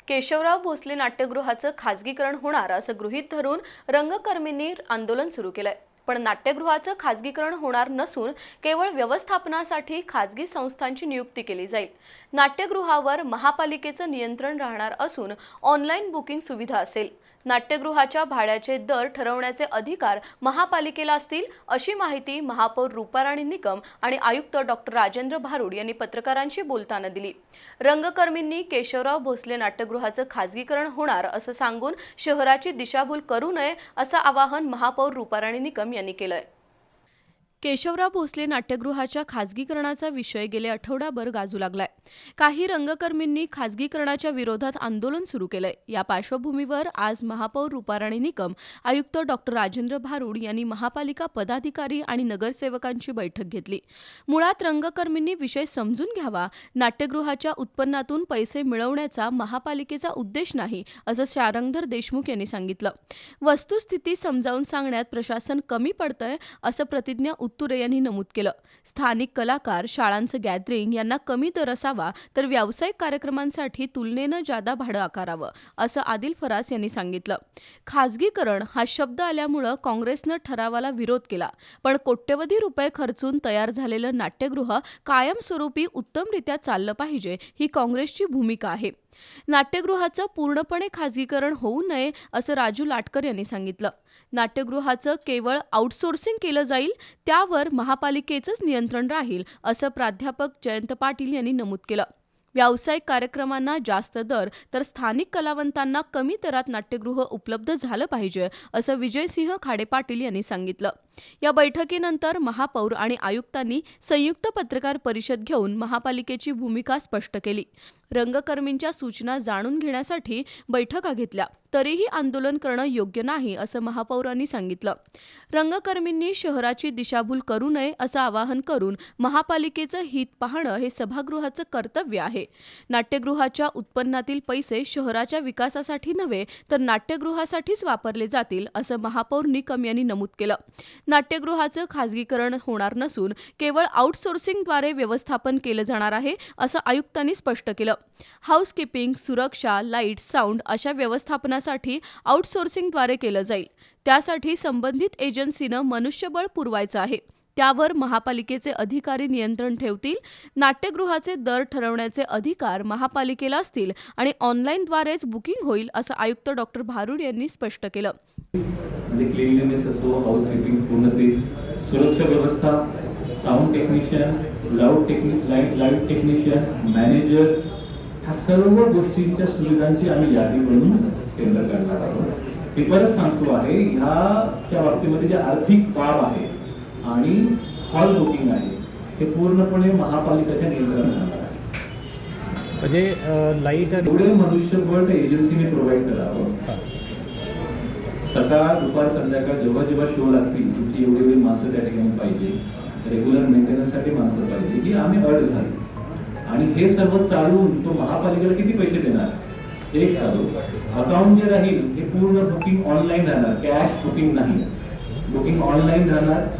केशवराव भोसले नाट्यगृहाचं खाजगीकरण होणार असं गृहीत धरून रंगकर्मींनी आंदोलन सुरू केलंय। पण नाट्यगृहाचं खाजगीकरण होणार नसून केवळ व्यवस्थापनासाठी खाजगी संस्थांची नियुक्ती केली जाईल। नाट्यगृहावर महापालिकेचं नियंत्रण राहणार असून ऑनलाईन बुकिंग सुविधा असेल। नाट्यगृहाच्या भाड्याचे दर ठरवण्याचे अधिकार महापालिकेला असतील अशी माहिती महापौर रूपाराणी निकम आणि आयुक्त डॉक्टर राजेंद्र भारुड यांनी पत्रकारांशी बोलताना दिली। रंगकर्मींनी केशवराव भोसले नाट्यगृहाचं खाजगीकरण होणार असं सांगून शहराची दिशाभूल करू नये असं आवाहन महापौर रूपाराणी निकम यांनी केलंय। केशवराव भोसले नाट्यगृहाच्या खाजगीकरणाचा विषय गेले आठवडाभर गाजू लागलाय। काही रंगकर्मींनी खाजगीकरणाच्या विरोधात आंदोलन सुरू केलंय। या पार्श्वभूमीवर आज महापौर रूपाराणी निकम, आयुक्त डॉक्टर राजेंद्र भारुड यांनी महापालिका पदाधिकारी आणि नगरसेवकांची बैठक घेतली। मुळात रंगकर्मींनी विषय समजून घ्यावा, नाट्यगृहाच्या उत्पन्नातून पैसे मिळवण्याचा महापालिकेचा उद्देश नाही असं शारंगधर देशमुख यांनी सांगितलं। वस्तुस्थिती समजावून सांगण्यात प्रशासन कमी पडतंय असं प्रतिज्ञा उत्तुरे यांनी नमूद केलं। स्थानिक कलाकार, शाळांचं गॅदरिंग यांना कमी दर असावा तर व्यावसायिक कार्यक्रमांसाठी तुलनेनं जादा भाडं आकारावं असं आदिल फरास यांनी सांगितलं। खाजगीकरण हा शब्द आल्यामुळं काँग्रेसनं ठरावाला विरोध केला, पण कोट्यवधी रुपये खर्चून तयार झालेलं नाट्यगृह कायमस्वरूपी उत्तमरित्या चाललं पाहिजे ही काँग्रेसची भूमिका आहे। नाट्यगृहाचं पूर्णपणे खाजगीकरण होऊ नये असं राजू लाटकर यांनी सांगितलं। नाट्यगृहाचं केवळ आउटसोर्सिंग केलं जाईल, त्यावर महापालिकेचंच नियंत्रण राहील असं प्राध्यापक जयंत पाटील यांनी नमूद केलं। व्यावसायिक कार्यक्रमांना जास्त दर तर स्थानिक कलावंतांना कमी दरात नाट्यगृह उपलब्ध झालं पाहिजे असं विजयसिंह खाडे पाटील यांनी सांगितलं। या बैठकीनंतर महापौर आणि आयुक्तांनी संयुक्त पत्रकार परिषद घेऊन महापालिकेची भूमिका स्पष्ट केली। रंगकर्मींच्या सूचना जाणून घेण्यासाठी बैठका घेतल्या, तरीही आंदोलन करणं योग्य नाही असं महापौरांनी सांगितलं। रंगकर्मींनी शहराची दिशाभूल करू नये असं आवाहन करून महापालिकेचं हित पाहणं हे सभागृहाचं कर्तव्य आहे। नाट्यगृहाच्या उत्पन्नातील पैसे शहराच्या विकासासाठी नव्हे तर नाट्यगृहासाठीच वापरले जातील असं महापौर निकम यांनी नमूद केलं। नाट्यगृहाचं खाजगीकरण होणार नसून केवळ आउटसोर्सिंगद्वारे व्यवस्थापन केलं जाणार आहे असं आयुक्तांनी स्पष्ट केलं। हाऊसकीपिंग, सुरक्षा, लाईट, साऊंड अशा व्यवस्थापनासाठी आउटसोर्सिंगद्वारे केलं जाईल। त्यासाठी संबंधित एजन्सीनं मनुष्यबळ पुरवायचं आहे, त्यावर महापालिकेचे अधिकारी नियंत्रण ठेवतील। नाट्यगृहाचे दर ठरवण्याचे अधिकार महापालिकेला असतील आणि ऑनलाईनद्वारेच बुकिंग होईल असं आयुक्त डॉक्टर भारुड यांनी स्पष्ट केलं। क्लीनलीनेस असो, हाऊसकीपिंग पूर्णते, सुरक्षा व्यवस्था, sound technician, light technician, manager, ह्या सर्व गोष्टींच्या सुविधांची आम्ही यादी बनवून केंद्र करणार आहोत। मी परत सांगतो आहे, ह्याच्या बाबतीमध्ये जे आर्थिक बाब आहे आणि हॉल बुकिंग आहे हे पूर्णपणे महापालिकेच्या नियंत्रणात राहणार आहे। म्हणजे लाईट आणि एवढे मनुष्यबळ एजन्सीने प्रोव्हाइड करावं। सकाळ, दुपार, संध्याकाळ जेव्हा जेव्हा शो लागतील तुमची एवढी माणसं त्या ठिकाणी पाहिजे, रेग्युलर मेंटेनन्ससाठी माणसं पाहिजे की आम्ही अड झाली आणि हे सर्व चालून तो महापालिकेला किती पैसे देणार? एक चालू अकाउंट जे राहील हे पूर्ण बुकिंग ऑनलाईन राहणार, कॅश बुकिंग नाही, बुकिंग ऑनलाईन राहणार।